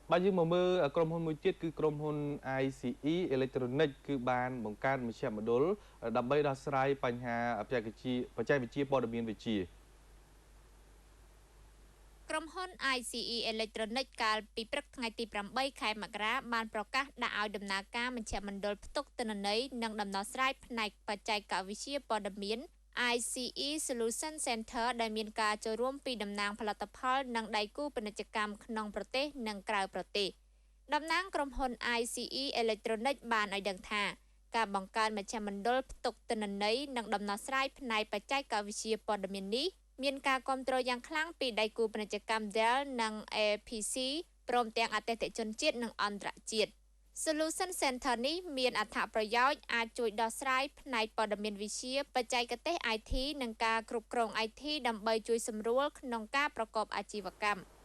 Bao nhiêu mà mơ ởក្រុមហ៊ុនមួយទៀតគឺក្រុមហ៊ុន ICE Electronic គឺបានបង្កើតមជ្ឈមណ្ឌលដើម្បីដោះស្រាយបញ្ហាបច្ចេកវិទ្យាព័ត៌មានវិទ្យាក្រុមហ៊ុន ICE Electronic កាលពីព្រឹកថ្ងៃទី8 ខែមករាបានប្រកាសដាក់ឲ្យដំណើរការមជ្ឈមណ្ឌលផ្ទុកទិន្នន័យនិងដំណោះស្រាយផ្នែកបច្ចេកវិទ្យាព័ត៌មាន ICE Solution Center ដែលមានការចូលរួមពីតំណាងផលិតផលនិងដៃគូពាណិជ្ជកម្មក្នុងប្រទេសនិងក្រៅប្រទេសតំណាងក្រុមហ៊ុន ICE Electronic បានឲ្យដឹងថាការបង្កើតមជ្ឈមណ្ឌលផ្ទុកទិន្នន័យនិងដំណោះស្រាយផ្នែកបច្ចេកវិទ្យាព័ត៌មាននេះមានការគាំទ្រយ៉ាងខ្លាំងពីដៃគូពាណិជ្ជកម្ម Dell និង APC ព្រមទាំងអតិថិជនជាតិនិងអន្តរជាតិ Solution Center នេះមានអត្ថប្រយោជន៍អាចជួយដោះស្រាយផ្នែកព័ត៌មានវិទ្យាបច្ចេកទេស IT និងការគ្រប់គ្រង IT ដើម្បីជួយសម្រួលក្នុងការប្រកបអាជីវកម្ម